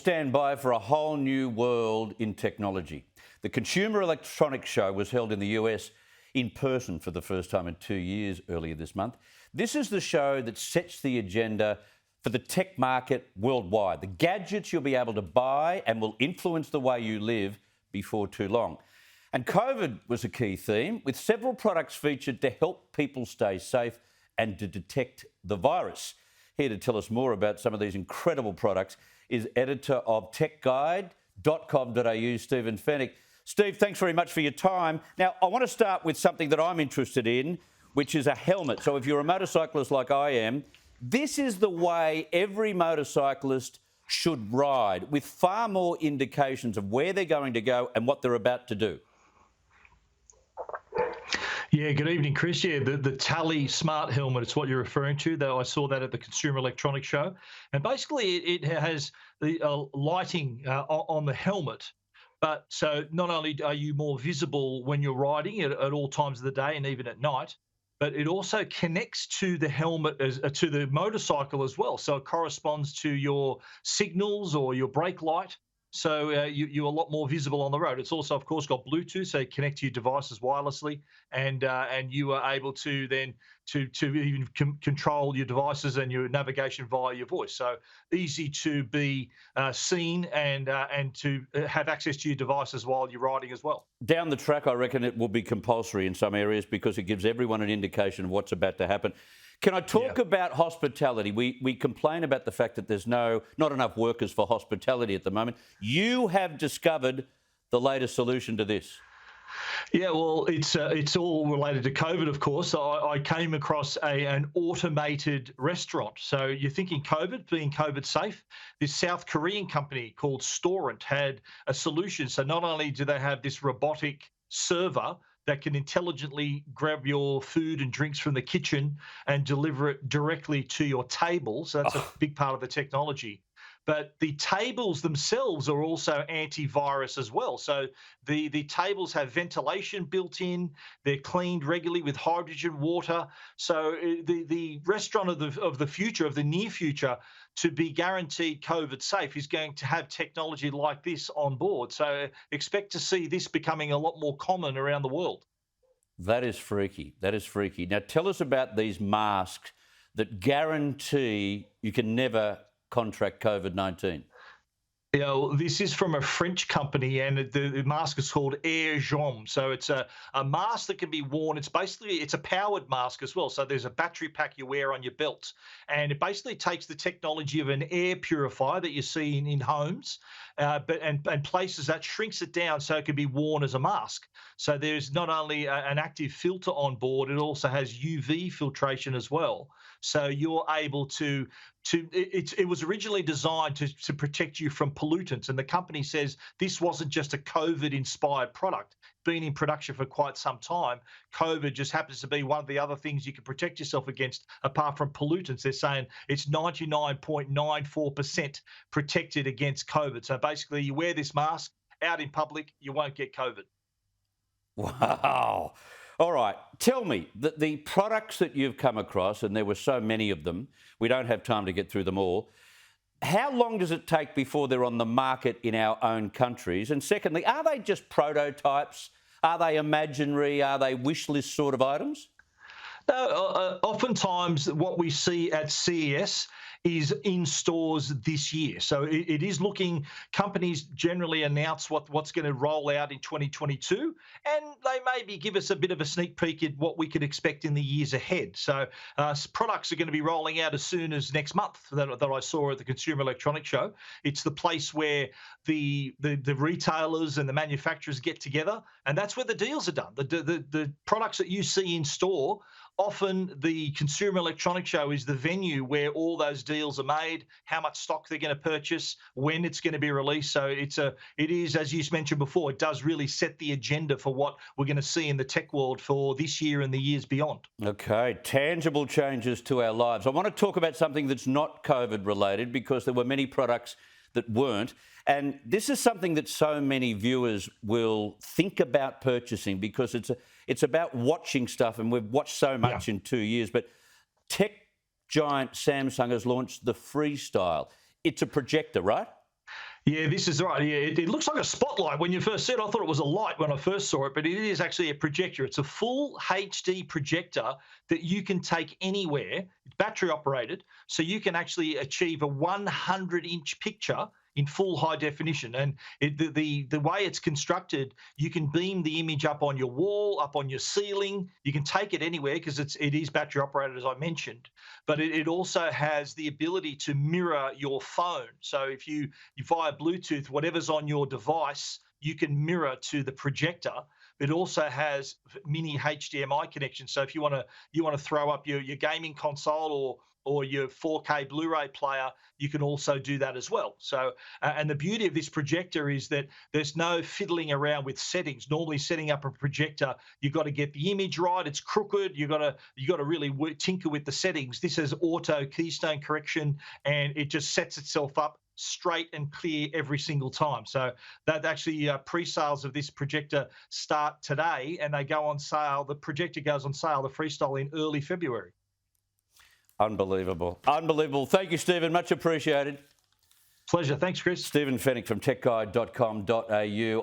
Stand by for a whole new world in technology. The Consumer Electronics Show was held in the US in person for the first time in 2 years earlier this month. This is the show that sets the agenda for the tech market worldwide. The gadgets you'll be able to buy and will influence the way you live before too long. And COVID was a key theme, with several products featured to help people stay safe and to detect the virus. Here to tell us more about some of these incredible products is editor of techguide.com.au, Stephen Fenech. Steve, thanks very much for your time. Now, I want to start with something that I'm interested in, which is a helmet. So if you're a motorcyclist like I am, this is the way every motorcyclist should ride, with far more indications of where they're going to go and what they're about to do. Yeah, good evening, Chris. Yeah, the Tally Smart Helmet, it's what you're referring to, though I saw that at the Consumer Electronics Show. And basically it has the lighting on the helmet. But so not only are you more visible when you're riding at all times of the day and even at night, but it also connects to the helmet, to the motorcycle as well. So it corresponds to your signals or your brake light. So you're a lot more visible on the road. It's also, of course, got Bluetooth, so you connect to your devices wirelessly, and you are able to then to even control your devices and your navigation via your voice. So easy to be seen and to have access to your devices while you're riding as well. Down the track, I reckon it will be compulsory in some areas because it gives everyone an indication of what's about to happen. Can I talk about hospitality? We complain about the fact that there's not enough workers for hospitality at the moment. You have discovered the latest solution to this. Yeah, well, it's all related to COVID, of course. I came across an automated restaurant. So you're thinking COVID, being COVID safe. This South Korean company called Storant had a solution. So not only do they have this robotic server that can intelligently grab your food and drinks from the kitchen and deliver it directly to your table. So that's a big part of the technology. But the tables themselves are also antivirus as well. So the tables have ventilation built in. They're cleaned regularly with hydrogen water. So the restaurant of the future, of the near future, to be guaranteed COVID safe is going to have technology like this on board. So expect to see this becoming a lot more common around the world. That is freaky. That is freaky. Now, tell us about these masks that guarantee you can never contract COVID-19. You know, this is from a French company, and the mask is called Air Jaume. So it's a mask that can be worn. It's a powered mask as well. So there's a battery pack you wear on your belt, and it basically takes the technology of an air purifier that you see in homes, and places that, shrinks it down so it can be worn as a mask. So there's not only an active filter on board, it also has UV filtration as well. So you're able to it was originally designed to protect you from pollutants, and the company says this wasn't just a COVID-inspired product. Been in production for quite some time. COVID just happens to be one of the other things you can protect yourself against, apart from pollutants. They're saying it's 99.94% protected against COVID. So basically, you wear this mask out in public, you won't get COVID. Wow. All right. Tell me, the products that you've come across, and there were so many of them, we don't have time to get through them all. How long does it take before they're on the market in our own countries? And secondly, are they just prototypes? Are they imaginary? Are they wish list sort of items? No, oftentimes what we see at CES is in stores this year. So it is looking, companies generally announce what's going to roll out in 2022, and they maybe give us a bit of a sneak peek at what we could expect in the years ahead. So products are going to be rolling out as soon as next month that I saw at the Consumer Electronics Show. It's the place where the retailers and the manufacturers get together, and that's where the deals are done. The products that you see in store, often the Consumer Electronics Show is the venue where all those deals are made, how much stock they're going to purchase, when it's going to be released. So it is, as you mentioned before, it does really set the agenda for what we're going to see in the tech world for this year and the years beyond. Okay, tangible changes to our lives. I want to talk about something that's not COVID related, because there were many products that weren't. And this is something that so many viewers will think about purchasing, because it's about watching stuff, and we've watched so much in 2 years. But tech giant Samsung has launched the Freestyle. It's a projector, right? Yeah, this is right. Yeah, it looks like a spotlight when you first see it. I thought it was a light when I first saw it, but it is actually a projector. It's a full HD projector that you can take anywhere. It's battery operated, so you can actually achieve a 100-inch picture in full high definition. And the way it's constructed, you can beam the image up on your wall, up on your ceiling. You can take it anywhere because it is battery operated, as I mentioned. But it also has the ability to mirror your phone. So if you via Bluetooth, whatever's on your device, you can mirror to the projector. It also has mini HDMI connection. So if you want to throw up your gaming console or your 4K Blu-ray player, you can also do that as well. So, and the beauty of this projector is that there's no fiddling around with settings. Normally, setting up a projector, you've got to get the image right. It's crooked. You got to really tinker with the settings. This has auto keystone correction, and it just sets itself up straight and clear every single time. So that actually pre-sales of this projector start today, and they go on sale. The projector goes on sale, the Freestyle, in early February. Unbelievable. Unbelievable. Thank you, Stephen. Much appreciated. Pleasure. Thanks, Chris. Stephen Fenech from techguide.com.au.